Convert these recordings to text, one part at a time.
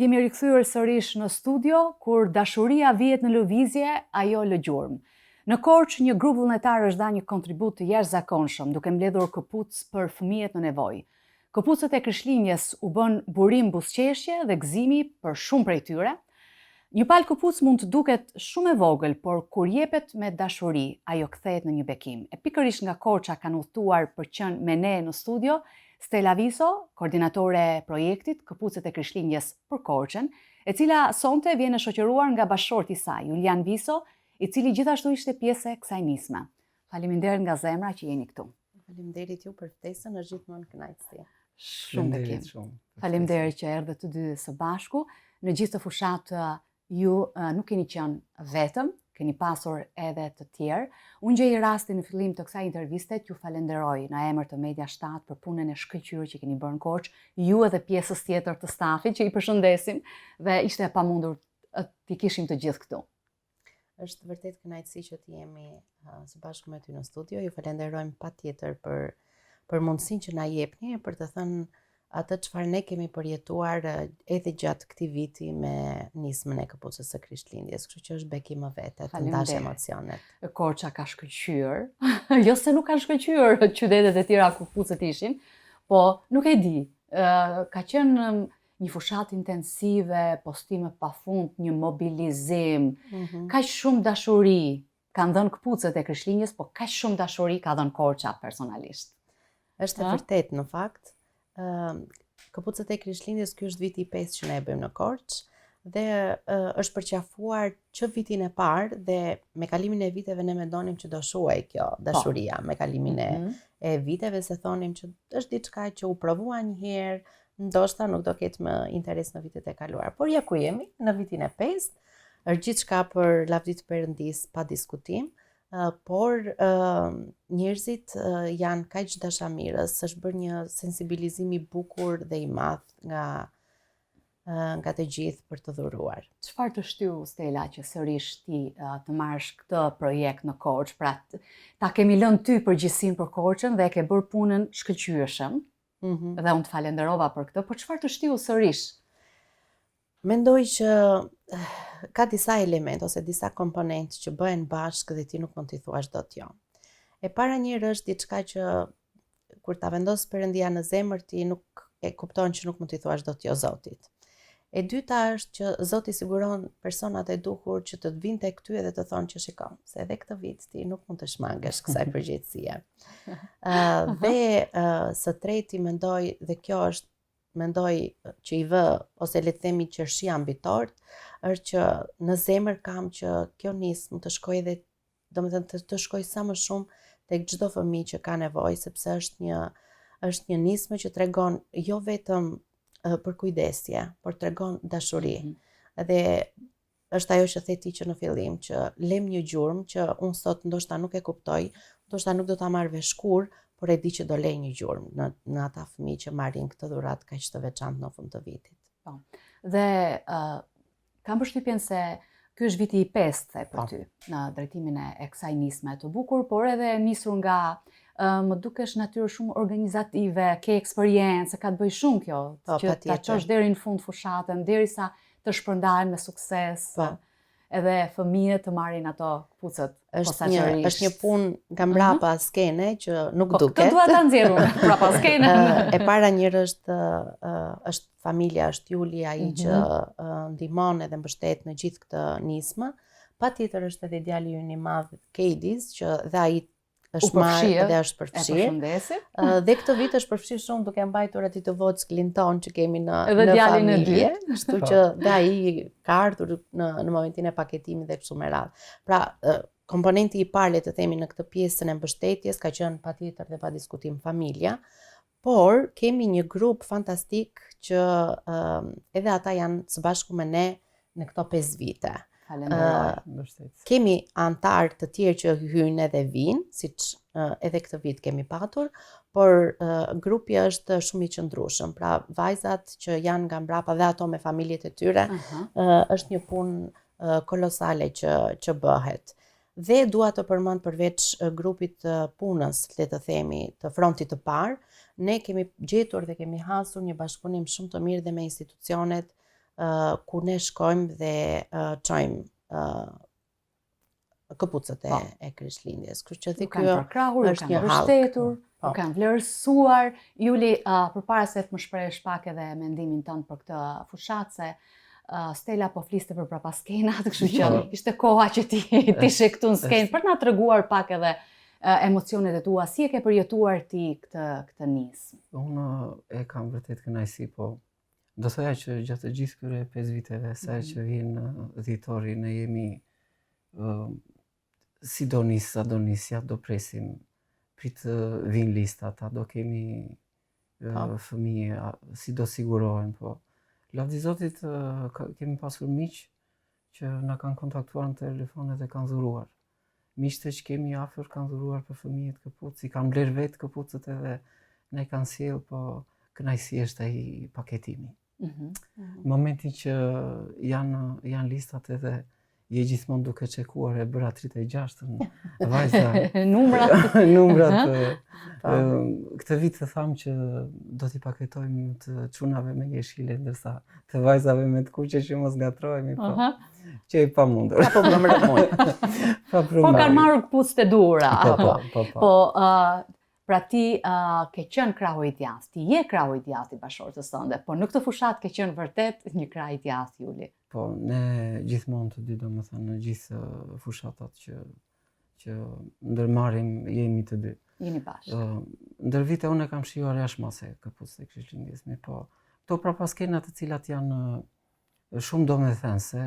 jemi rikthyer sërish në studio, kur dashuria vihet në lëvizje, ajo lë gjurmë. Në Korçë, një grup vullnetar është dhënë një kontribut të jashtëzakonshëm, duke mbledhur këpucë për fëmijët në nevojë. Këpucët e Krishtlindjes u bën burim buzëqeshje dhe gëzimi për shumë prej tyre. Një palë këpucë mund të duket shumë e vogël, por kur jepet me dashuri, ajo kthehet në një bekim. E pikërisht nga Korça kanë udhëtuar për të qenë me ne në studio Stella Viso, koordinatore e projektit Këpucët e Krishtlindjes për Korçën, e cila sonte vjen e shoqëruar nga bashkëshorti i saj, Julian Viso, i cili gjithashtu ishte pjesë e kësaj nisme. Faleminderit nga zemra që jeni këtu. Faleminderit ju për ftesën, është gjithmonë kënaqësi. Shumë bekim. Faleminderit që erdhët të dy së bashku. Në gjithë të fushatë ju nuk keni qenë vetëm, keni pasur edhe të tjerë. Unë gjej rastin në fillim të kësaj interviste, ju falenderoj në emër të Media 7 për punën e shkëlqyer që keni bërë në Korçë, ju edhe pjesës tjetër të stafit që i përshëndesim dhe ishte e pamundur t'i kishim të gjithë këtu. Është vërtet kënaqësi që të jemi së bashku me ty në studio. Ju falenderojmë patjetër për mundësinë që na jepni për të thënë atë çfarë ne kemi përjetuar edhe gjatë këtij viti me nismën e Këpucës së Krishtlindjes. Kështu që është bekim më vete të ndash emocionet. Korça ka shkëlqyer. Jo se nuk kanë shkëlqyer qytetet e tjera ku këpucët ishin, po nuk e di. Ka qenë një fushat intensive, postime pafund, një mobilizim, kaq shumë dashuri kanë dhënë Këpucët e Krishtlindjes, po kaq shumë dashuri ka dhënë Korça personalisht. Është e vërtet në fakt. Këpucët e Krishtlindjes, ky është viti i 5 që ne e bëjmë në Korçë dhe është përqafuar që vitin e parë dhe me kalimin e viteve ne mendonim që do shuaj kjo dashuria me kalimin e viteve, se thonim që është diçka që u provua një herë, ndoshta nuk do ketë më interes në vitet e kaluara. Por ja ku jemi, në vitin e 5, është gjithçka për lavdit Perëndis pa diskutim, por njerëzit janë kaq dashamirës, është bërë një sensibilizim i bukur dhe i madh nga të gjithë për të dhuruar. Çfarë të shtyu, Stella, që sërish ti të marrësh këtë projekt në Korçë, pra ta kemi lënë ty përgjegjësinë për Korçën dhe e ke bërë punën shkëlqyeshëm. Dhe unë të falenderova për këtë, por çfarë të shtyu sërish? Mendoj që ka disa elementë ose disa komponentë që bëhen bashkë dhe ti nuk mund t'i thuash dot jo. E para njëherë është diçka që kur ta vendos Perëndia në zemër ti nuk e kupton që nuk mund t'i thuash dot jo Zotit. E dyta është që Zoti siguron personat e duhur që të vinë tek ty dhe të thonë që shikon, se edhe këtë vit ti nuk mund të shmangesh kësaj përgjegjësie. Dhe së treti mendoj, dhe kjo është mendoj që i vë, ose le të themi qershia mbi tort, është që në zemër kam që kjo nismë të shkojë dhe domethënë të shkojë sa më shumë tek çdo fëmijë që ka nevojë, sepse është një nismë që tregon jo vetëm për kujdesje, por tregon dashuri. Dhe është ajo që the ti që në fillim, që lem një gjurmë që unë sot ndoshta nuk e kuptoj, ndoshta nuk do ta marr vesh kur, por e di që do lej një gjurmë në ata fëmijë që marrin këtë dhuratë kaq të veçantë në fund të vitit. Po. Dhe kam përshtypjen se ky është viti i 5 për ty në drejtimin e kësaj nisme të bukur, por edhe nisur nga më dukesh natyrë shumë organizative, ke eksperiencë, ka të bëjë shumë kjo, që ta çosh deri në fund fushatën, derisa të shpërndahen me sukses. Edhe fëmijët të marrin ato këpucët posaçërisht. Është një punë nga mbrapa skene që nuk duket. Këtë dua ta nxjerr unë mbrapa skene. E para njëherë është familja, është Juli, ai që ndihmon edhe mbështet në gjithë këtë nismë. Patjetër është edhe djali ynë i madh, Kedis, që dhe ai është marrë dhe është përfshirë. Dhe këtë vit është përfshirë shumë duke mbajtur aty të vogël Clinton që kemi në familje. Kështu që dhe ai ka ardhur në momentin e paketimit dhe kështu me radhë. Pra, komponenti i parë, le të themi, në këtë pjesën e mbështetjes ka qenë patjetër dhe pa diskutim familja, por kemi një grup fantastik që edhe ata janë së bashku me ne në këto 5 vite. Kemi antarë të tjerë që hyjnë edhe vinë, siç edhe këtë vit kemi patur, por grupi është shumë i qëndrueshëm. Pra vajzat që janë nga mbrapa dhe ato me familjet e tyre, është një punë kolosale që bëhet. Dhe dua të përmend përveç grupit të punës, le të themi, të frontit të parë, ne kemi gjetur dhe kemi hasur një bashkëpunim shumë të mirë dhe me institucionet ku ne shkojmë dhe çojmë këpucët e Krishtlindjes. Kështu që Ju kanë përkrahur, ju është kanë një hallk. mbështetur, ju kanë vlerësuar. Juli, përpara se të më shpresh pak edhe mendimin tënd për këtë fushat, se Stella po fliste për prapaskenat, kështu që ishte koha që ti ishe këtu në skenë për na treguar pak edhe emocionet e tua, si e ke përjetuar ti këtë nismë? Unë e kam vërtet kënaqësi, po do thoya që gjatë të gjithë këtyre 5 viteve, sa që vjen dhjetori, ne jemi si do nis, sa do nis, ja do presim, prit vin listat, a do kemi fëmijë, si do sigurohen, po. Lavdi Zotit kemi pasur miq që na kanë kontaktuar në telefonet e kanë dhuruar. Miqtë që kemi afër kanë dhuruar për fëmijët këpucë, i kanë bler vetë këpucët edhe ne kanë sjell, po kënaqësi është ai paketimi. Momentin që janë listat edhe je gjithmonë duke çekuar, e bëra 36-ën, vajza. Numrat. Këtë vit të tham që do t'i paketojmë të çunave me jeshile, ndërsa të vajzave me të kuqe që mos ngatrohemi, po. Që e pamundur. Po promërmoj. Po kanë marrë këpucët e duhura. Po. Pra ti ke qenë krahu i djathtë, ti je krahu i djathtë i bashkëshortës tënde, po në këtë fushat ke qenë vërtet një krah i djathtë, Juli. Po, ne gjithmonë të dy, domethënë në gjithë fushatat që ndërmarrim jemi të dy. Jeni bashkë. Ndër vite unë e kam shijuar jashtëmase këpucët e Krishtlindjes, po këto prapaskenat të cilat janë shumë domethënëse,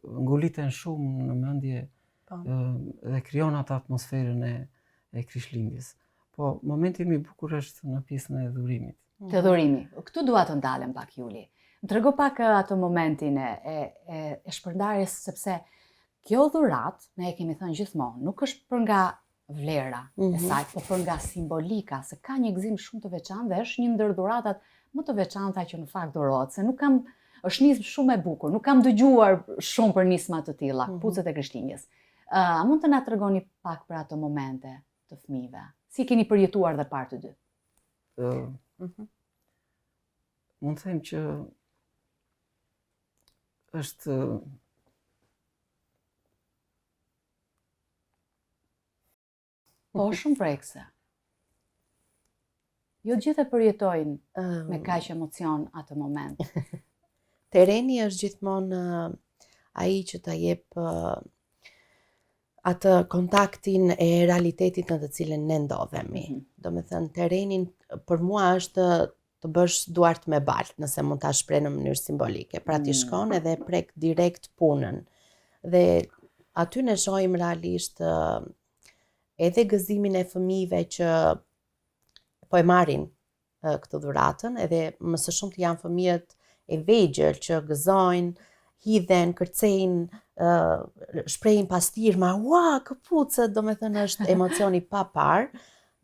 nguliten shumë në mendje dhe krijon atë atmosferën e Krishtlindjes. Po, momenti më i bukur është në pjesën e dhurimit. Të dhurimi. Këtu dua të ndalem pak, Juli. Më trego pak atë momentin e shpërndarjes, sepse kjo dhurat, ne e kemi thënë gjithmonë, nuk është për nga vlera e saj, po për nga simbolika, se ka një gëzim shumë të veçantë dhe është një ndër dhuratat më të veçanta që në fakt dhurohet, se është nismë shumë e bukur, nuk kam dëgjuar shumë për nisma të tilla, këpucët e Krishtlindjes. Mund të na tregoni pak për ato momente të fëmijëve? Si keni përjetuar dhe parë të dy? Mund të them që është po shumë prekse. Jo gjithë e përjetojnë me kaq emocion atë moment. Tereni është gjithmonë ai që ta jep atë kontaktin e realitetit në të cilën ne ndodhemi. Domethënë terrenin për mua është të bësh duart me baltë, nëse mund ta shpreh në mënyrë simbolike. Pra ti shkon edhe prek direkt punën. Dhe aty ne shohim realisht edhe gëzimin e fëmijëve që po e marrin këtë dhuratën, edhe më së shumti janë fëmijët e vegjël që gëzojnë, hidhen, kërcejnë, shprehin pastirma, ua, këpucët, domethënë është emocioni pa parë,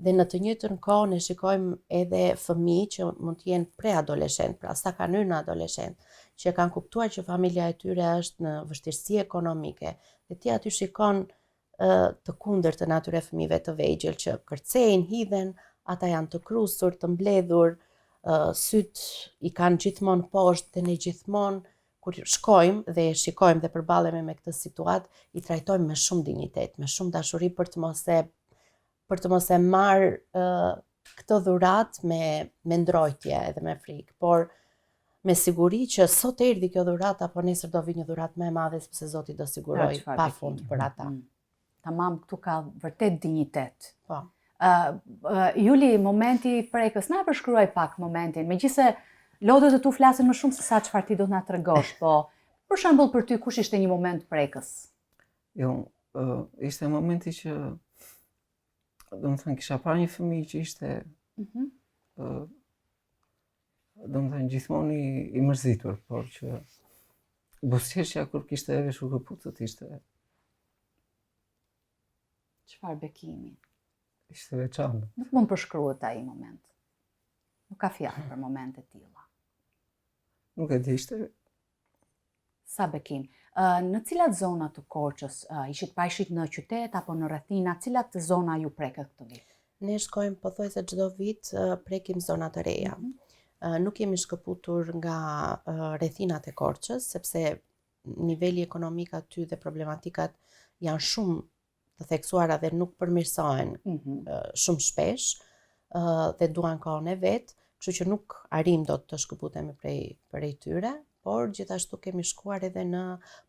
dhe në të njëjtën kohë ne shikojmë edhe fëmijë që mund të jenë preadoleshent, pra sa kanë hyrë në adoleshent, që kanë kuptuar që familja e tyre është në vështirësi ekonomike, dhe ti aty shikon të kundërtën atyre fëmijëve të vegjël që kërcejnë, hidhen, ata janë të krusur, të mbledhur, syt i kanë gjithmonë poshtë dhe ne gjithmonë kur shkojmë dhe shikojmë dhe përballemi me këtë situatë, i trajtojmë me shumë dinjitet, me shumë dashuri për të mos e marrë këtë dhuratë me ndrojtje edhe me frikë, por me siguri që sot erdhi kjo dhuratë apo nesër do vi një dhuratë më e madhe sepse Zoti do siguroj pafund për ata. Tamam, këtu ka vërtet dinjitet. Po. Juli, momenti i prekës, na e përshkruaj pak momentin, megjithëse lodët e tu flasin më shumë se sa çfarë ti do të na tregosh, po për shembull për ty kush ishte një moment prekës? Jo, ishte momenti që domethënë kisha parë një fëmijë që ishte domethënë gjithmonë i mërzitur, por që buzëqeshja kur kishte e veshur këpucët ishte çfarë bekimi? Ishte veçantë. Nuk mund përshkruhet ai moment. Nuk ka fjalë për momente të tilla. Nuk e di, ishte sa bekim. Në cilat zona të Korçës ishit në qytet apo në rrethina, cilat zona ju preket këtë vit? Ne shkojmë pothuajse çdo vit prekim zona të reja. Nuk jemi shkëputur nga rrethinat e Korçës, sepse niveli ekonomik aty dhe problematikat janë shumë të theksuara dhe nuk përmirësohen shumë shpesh dhe duan kohën e vet, kështu që nuk arrim dot të shkëputemi prej tyre, por gjithashtu kemi shkuar edhe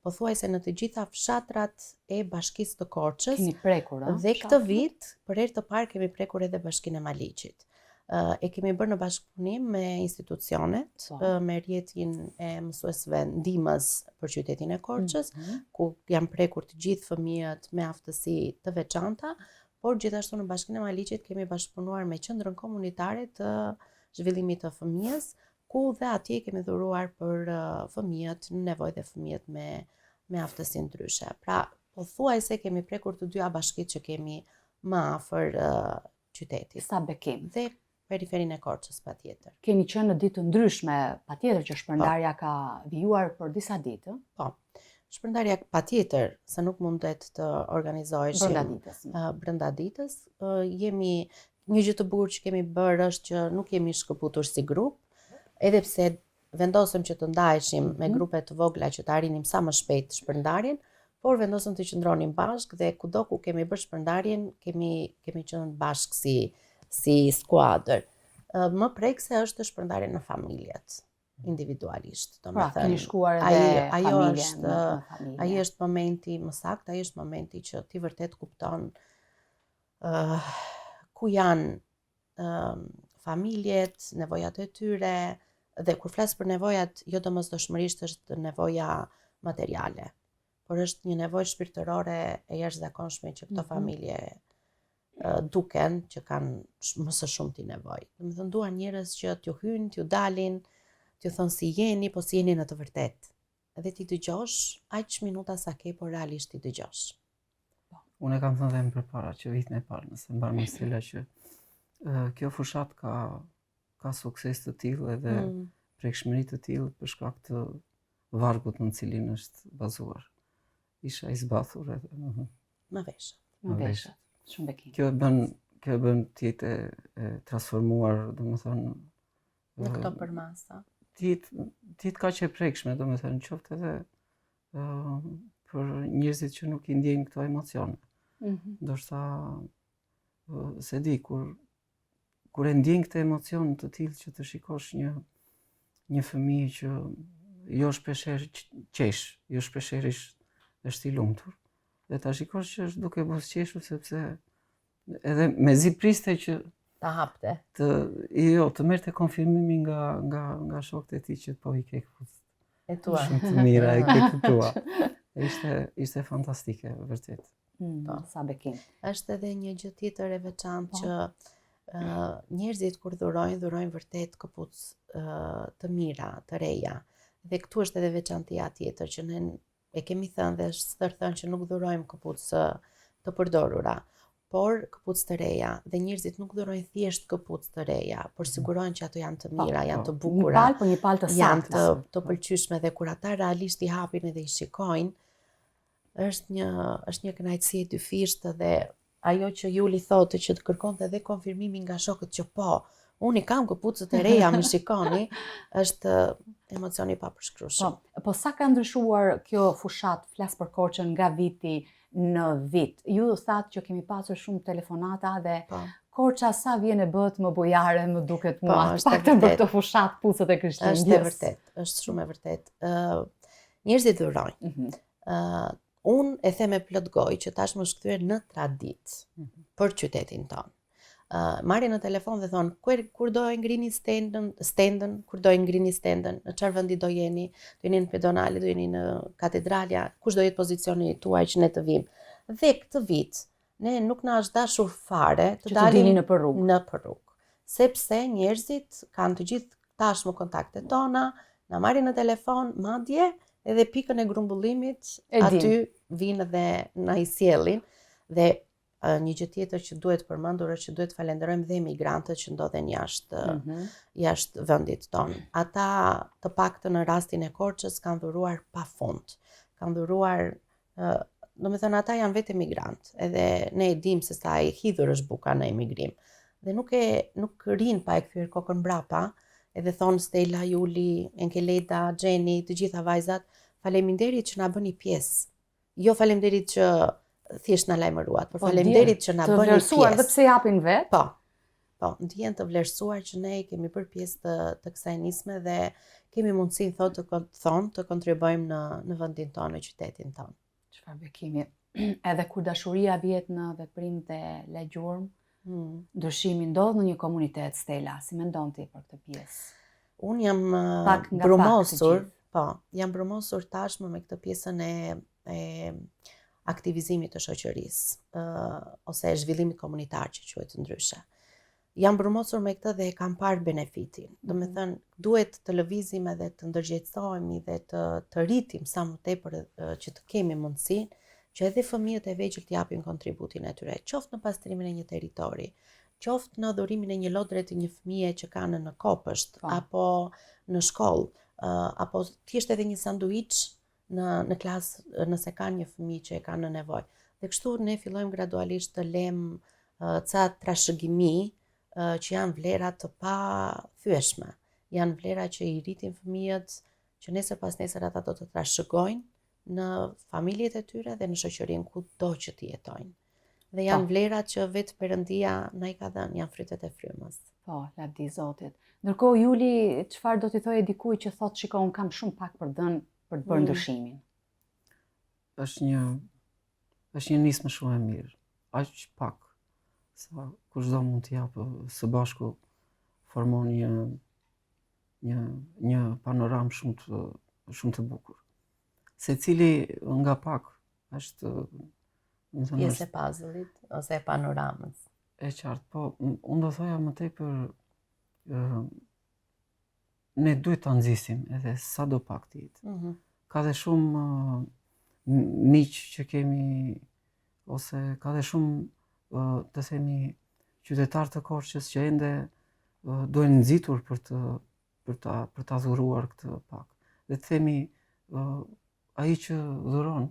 pothuajse në të gjitha fshatrat e Bashkisë të Korçës. Keni prekur, Dhe këtë vit, për herë të parë kemi prekur edhe Bashkinë e Maliqit. E kemi bërë në bashkëpunim me institucionet, me rrjetin e mësuesve ndihmës për qytetin e Korçës, ku janë prekur të gjithë fëmijët me aftësi të veçanta, por gjithashtu në Bashkinë e Maliqit kemi bashkëpunuar me qendrën komunitare të zhvillimit të fëmijës, ku dhe atje kemi dhuruar për fëmijët në nevojë dhe fëmijët me aftësi ndryshe. Pra, pothuajse kemi prekur të dyja bashkitë që kemi më afër qytetit. Sa bekim. Dhe periferinë e Korçës patjetër. Keni qenë në ditë të ndryshme, patjetër që shpërndarja ka vijuar për disa ditë. Po. Shpërndarja patjetër se nuk mundet të organizoheshim brenda ditës. Një gjë të bukur që kemi bërë është që nuk jemi shkëputur si grup, edhe pse vendosëm që të ndaheshim me grupe të vogla që të arrinim sa më shpejt shpërndarjen, por vendosëm të qëndronim bashkë dhe kudo ku kemi bërë shpërndarjen, kemi qenë bashkë si skuadër. Më prekse është shpërndarja në familjet, individualisht. Pra, keni shkuar edhe familje në familje. Ai është momenti më saktë, ai është momenti që ti vërtet kupton ku janë familjet, nevojat e tyre, dhe kur flas për nevojat, jo domosdoshmërisht është nevoja materiale, por është një nevojë shpirtërore e jashtëzakonshme që këto familje duken që kanë më së shumti nevojë. Domethënë duan njerëz që t'ju hyjnë, t'ju dalin, t'ju thonë si jeni, po si jeni në të vërtetë. Edhe ti dëgjosh aq minuta sa ke, por realisht ti dëgjosh. Unë e kam thënë dhe më përpara që vitin e parë, nëse mbar me Stela, që kjo fushat ka sukses të tillë edhe prekshmëri të tillë për shkak të vargut në cilin është bazuar. Isha i zbathur edhe Më veshët. Më veshët. Shumë bekim. Kjo e bën të jetë e transformuar, domethënë në këto përmasa. Të jetë kaq e prekshme, domethënë qoftë edhe për njerëzit që nuk i ndjejnë këto emocione. Ndoshta se di kur e ndjen këtë emocion të tillë që të shikosh një fëmijë që jo shpeshherë qesh, jo shpeshherë është i lumtur. Dhe ta shikosh që është duke buzëqeshur sepse edhe mezi priste që ta hapte. Të merrte konfirmimin nga shokët e tij që po i ke këpucët. E tua. Shumë të mira e ke të tua. Ishte fantastike, vërtet. Sa bekim. Është edhe një gjë tjetër e veçantë që njerëzit kur dhurojnë vërtet këpucë të mira, të reja. Dhe këtu është edhe veçantia tjetër që ne e kemi thënë dhe është thënë që nuk dhurojmë këpucë të përdorura, por këpucë të reja. Dhe njerëzit nuk dhurojnë thjesht këpucë të reja, por sigurohen që ato janë të mira, janë të bukura, një palë të janë të pëlqyeshme dhe kur ata realisht i hapin edhe i shikojnë, është një kënaqësi e dyfishtë dhe ajo që Juli thotë që të kërkonte edhe konfirmimin nga shokët që po, unë i kam këpucët e reja, më shikoni, është emocioni pa përshkrueshëm. Po sa ka ndryshuar kjo fushat, flas për Korçën, nga viti në vit? Ju thatë që kemi pasur shumë telefonata dhe Korça sa vjen e bëhet më bujare, më duket mua, paktën për këtë fushat pucët e Krishtlindjes. Është shumë e vërtet. Njerëzit dhurojnë. Unë e them me plot gojë që tash më shkthyer në traditë për qytetin tonë. Marrin në telefon dhe thonë, kur do e ngrini stendën, kur do e ngrini stendën, në çfarë vendi do jeni në pedonale, do jeni në katedralja, kush do jetë pozicioni tuaj që ne të vim. Dhe këtë vit, ne nuk na është dashur fare të dalim në rrugë, sepse njerëzit kanë të gjithë tashmë kontaktet tona, na marrin në telefon, madje edhe pikën e grumbullimit aty vinë dhe na i sjellin. Dhe një gjë tjetër që duhet përmendur është që duhet falenderojmë dhe emigrantët që ndodhen jashtë vendit tonë. Ata të paktën në rastin e Korçës kanë dhuruar pafund. Kanë dhuruar, domethënë ata janë vetë emigrant, edhe ne e dimë se sa e hidhur është buka në emigrim. Dhe nuk rinë pa e kthyer kokën mbrapa, edhe thonë Stella, Juli, Enkeleta, Gjeni, të gjitha vajzat, faleminderit që na bëni pjesë. Jo faleminderit që thjesht na lajmëruat, por faleminderit që na të bëni vlerësuar pjesë. dhe pse japin vetë. Po, ndihen të vlerësuar që ne kemi bërë pjesë të kësaj nisme dhe kemi mundësinë të kontribuojmë në vendin tonë, në qytetin tonë. Çfarë bekimi. Edhe kur dashuria vjet në veprim të legjurm, ndryshimi ndodh në një komunitet, Stella, si mendon ti për këtë pjesë? Unë jam Pak nga brumosur, jam brumosur tashmë me këtë pjesën e aktivizimit të shoqërisë, ose e zhvillimit komunitar që quhet ndryshe. Jam brumosur me këtë dhe e kam parë benefitin. Do me thënë, duhet të lëvizim edhe të ndërgjegjësohemi dhe të rritim sa më tepër që të kemi mundësinë që edhe fëmijët e vegjël të japin kontributin e tyre, qoftë në pastrimin e një territori, qoftë në dhurimin e një lodre të një fëmije që kanë në kopësht, apo në shkollë, apo thjesht edhe një sanduiç në klasë nëse kanë një fëmijë që e kanë në nevojë. Dhe kështu ne fillojmë gradualisht të lëmë ca trashëgimi që janë vlera të pa thyeshme. Janë vlera që i rritin fëmijët, që nesër pas nesër ata do të trashëgojnë në familjet e tyre dhe në shoqërinë kudo që të jetojnë. Dhe janë vlera që vetë Perëndia na i ka dhënë, janë frytet e frymës. Po, lavdi Zotit. Ndërkohë Juli, çfarë do t'i thojë dikujt që thotë shiko, unë kam shumë pak për dhënë për të bërë ndryshimin? Është një nismë shumë e mirë. Aq pak sa kushdo mund të japë së bashku formon një panoramë shumë të bukur. Secili nga pak është pjesë e puzzle-it ose e panoramës. E qartë, po unë do thoja më tepër ne duhet ta nxisim edhe sado pak të jetë. Ka dhe shumë miq që kemi, ose ka dhe shumë të themi qytetarë të Korçës që ende duhen nxitur për ta dhuruar këtë pak. Dhe të themi ai që dhuron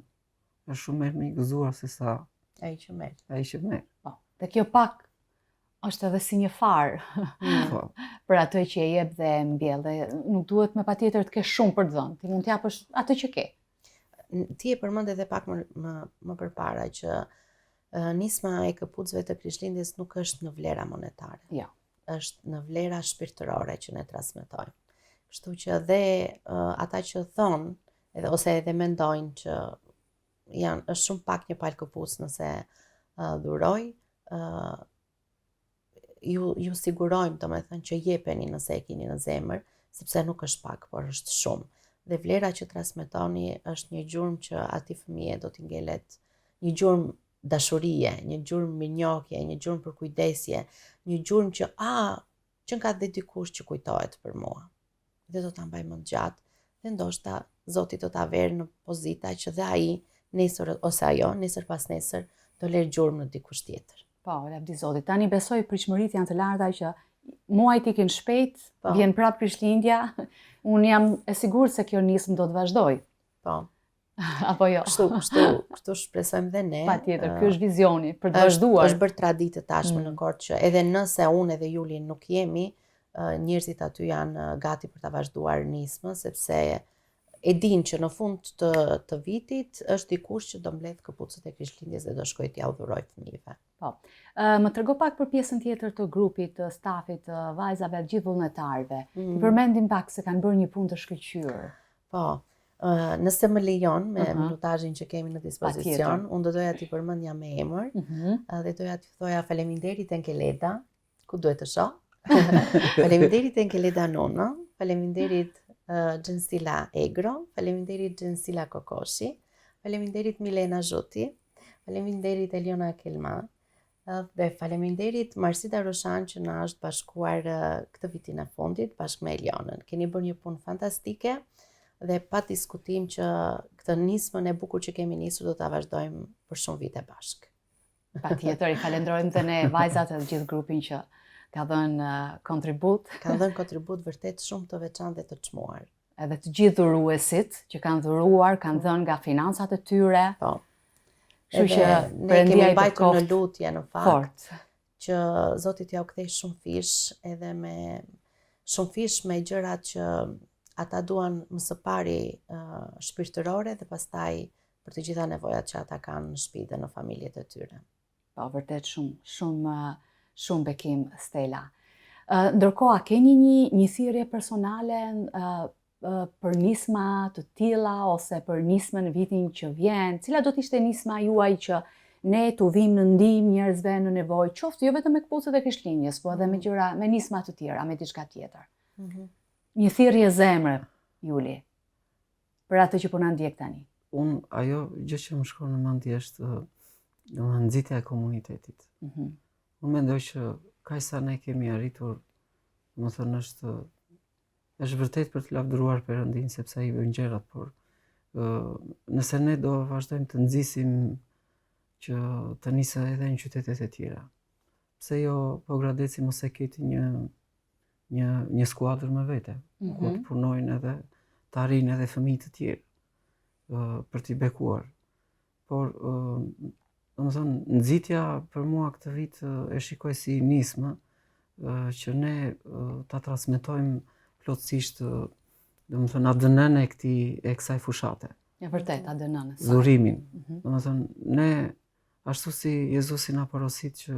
është shumë më i gëzuar se sa ai që merr. Po. Dhe kjo pak është edhe si një farë për atë që e jep dhe e mbjell. Dhe nuk duhet me patjetër të kesh shumë për të dhënë. Ti mund të japësh atë që ke. Ti e përmend edhe pak më përpara që nisma e këpucëve të Krishtlindjes nuk është në vlera monetare. Jo. Është në vlera shpirtërore që ne transmetojmë. Kështu që dhe ata që thonë ose edhe mendojnë që është shumë pak një palë këpucë nëse dhuroj, ju sigurojmë domethënë që jepeni nëse e keni në zemër, sepse nuk është pak, por është shumë. Dhe vlera që transmetoni është një gjurmë që atij fëmije do t'i ngelet, një gjurmë dashurie, një gjurmë mirënjohje, një gjurmë përkujdesje, një gjurmë që ka dhe dikush që kujtohet për mua. Dhe do ta mbaj më gjatë, dhe ndoshta Zoti do ta verë në pozita që dhe ai nesër ose ajo nesër pas nesër do lërë gjurmë në dikush tjetër. Po, lavdi Zotit. Tani besoj pritshmëritë janë të larta që muajt ikin shpejt, vjen prapë Krishtlindja. Unë jam e sigurt se kjo nismë do të vazhdoj. Po. Apo jo? Kështu shpresojmë dhe ne. Patjetër, ky është vizioni për të vazhduar. Është bërë traditë tashmë në Korçë që edhe nëse unë edhe Juli nuk jemi, njerëzit aty janë gati për ta vazhduar nismën, sepse e din që në fund të vitit është dikush që do mbledh këpucët e Krishtlindjes dhe do shkojë t'ia udhuroj fëmijëve. Po. Më trego pak për pjesën tjetër të grupit, të stafit, të vajzave, të gjithë vullnetarëve. Ti përmendim pak se kanë bërë një punë të shkëlqyer. Po. Nëse më lejon me minutazhin që kemi në dispozicion, unë do doja t'i përmendja me emër, dhe doja t'i thoja faleminderit Enkeleta, ku duhet të shoh. Faleminderit Enkeleta Nono, faleminderit Gjensila Egro, faleminderit Gjensila Kokoshi, faleminderit Milena Zhuti, faleminderit Eliona Kelma, dhe faleminderit Marsita Roshan që na është bashkuar këtë vitin e fundit bashkë me Elionën. Keni bërë një punë fantastike dhe pa diskutim që këtë nismën e bukur që kemi nisur do ta vazhdojmë për shumë vite bashkë. Patjetër, i falenderojmë të ne vajzat e gjithë grupin që ka dhënë kontribut. Ka dhënë kontribut vërtet shumë të veçantë dhe të çmuar. Edhe të gjithë dhuruesit që kanë dhuruar, kanë dhënë nga financat e tyre. Po. Kështu që ne kemi mbajtur në lutje në fakt që Zoti t'ja u kthej shumë fish edhe shumë fish me gjërat që ata duan më së pari shpirtërore dhe pastaj për të gjitha nevojat që ata kanë në shtëpi dhe në familjet e tyre. Po, vërtet shumë bekim, Stella. Ndërkohë, a keni një thirrje personale për nisma të tilla ose për nismën në vitin që vjen? Cila do të ishte nisma juaj që ne të vim në ndihmë njerëzve në nevojë, qoftë jo vetëm me këpucët e Krishtlindjes, po edhe me nisma të tjera, me diçka tjetër. Një thirrje zemre, Juli, për atë që po na ndjek tani. Ajo gjë që më shkon në mendje është nxitja e komunitetit. Unë mendoj që kaq sa ne kemi arritur, më thënë është vërtet për të lavdëruar Perëndin sepse ai bën gjërat, por nëse ne do vazhdojmë të nxisim që të nisë edhe në qytetet e tjera. Pse jo Pogradeci mos e keti një skuadër me vete, ku të punojnë edhe të arrijnë edhe fëmijë të tjerë për t'i bekuar. Por domethënë nxitja për mua këtë vit e shikoj si nismë që ne ta transmetojmë plotësisht domethënë ADN-n e kësaj fushate. Ja vërtet ADN-n. Dhurimin. Domethënë ne ashtu si Jezusi na porosit që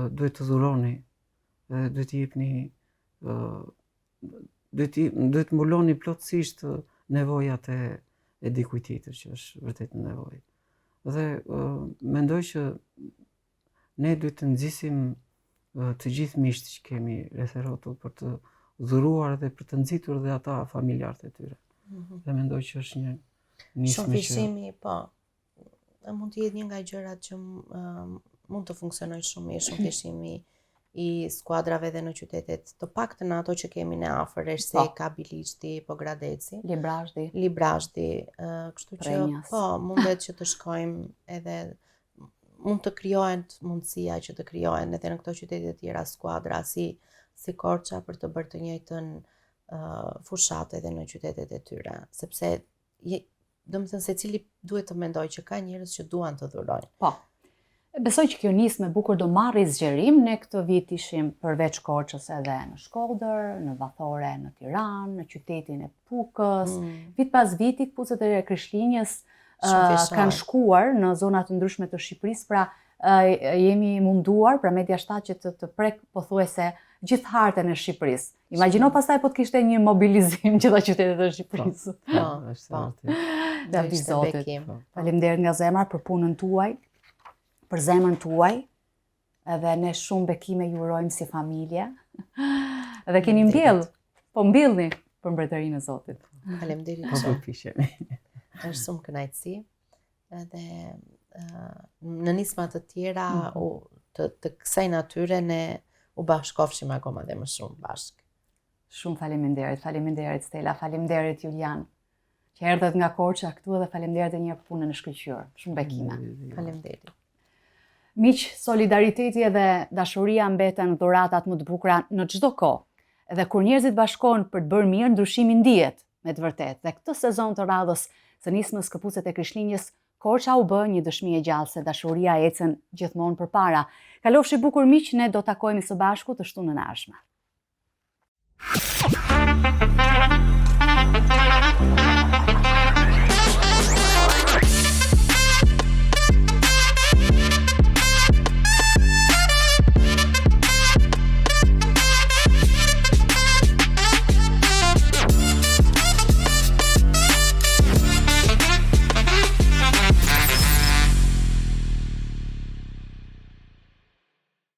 duhet të dhuroni dhe duhet të jepni duhet mbuloni plotësisht nevojat e dikujt tjetër që është vërtet në nevojë. Dhe mendoj që ne duhet të nxisim të gjithë miqtë që kemi rreth rrotull për të dhuruar dhe për të nxitur dhe ata familjarët e tyre. Dhe mendoj që është një nismë shumë fishimi, po. Mund të jetë një nga gjërat që mund të funksionojë shumë mirë, shumë fishimi i skuadrave dhe në qytetet, të paktën ato që kemi ne afër, Erseka, Biliçti, Pogradeci, Librazhdi, kështu që po mundet që të shkojmë edhe mund të krijohen mundësia që të krijohen edhe në këto qytete të tjera skuadra si Korça për të bërë të njëjtën fushatë edhe në qytetet e tyre, sepse domethënë secili duhet të mendojë që ka njerëz që duan të dhurojnë. Po. Besoj që kjo nismë e bukur do marrë zgjerim. Ne këtë vit ishim përveç Korçës edhe në Shkodër, në Vathore, në Tiranë, në qytetin e Pukës. Vit pas viti këpucët e Krishtlindjes kanë shkuar në zona të ndryshme të Shqipërisë, pra jemi munduar pra Media 7 që të prek pothuajse gjithë hartën e Shqipërisë. Imagjino pastaj po të kishte një mobilizim gjitha qytetet e Shqipërisë. Po. Faleminderit nga zemra për punën tuaj, për zemrën tuaj, edhe ne shumë bekime ju urojmë si familje. Edhe keni mbillni për mbretërinë e Zotit. Faleminderit Po shumë. përpiqemi. Është shumë kënaqësi. Edhe në nisma të tjera të kësaj natyre ne u bashkofshim akoma dhe më shumë bashkë. Shumë faleminderit Stella, faleminderit Julian, që erdhët nga Korça këtu dhe faleminderit edhe një herë për punën e shkëlqyer. Shumë bekime. Faleminderit. Miq, solidariteti edhe dashuria mbeten dhuratat më të bukura në çdo kohë. Edhe kur njerëzit bashkohen për të bërë mirë, ndryshimi ndihet me të vërtetë. Dhe këtë sezon të radhës së nismës këpucët e Krishtlindjes, Korça u bë një dëshmi e gjallë se dashuria ecën gjithmonë përpara. Kalofshi bukur miq, ne do takohemi së bashku të shtunën e ardhshme.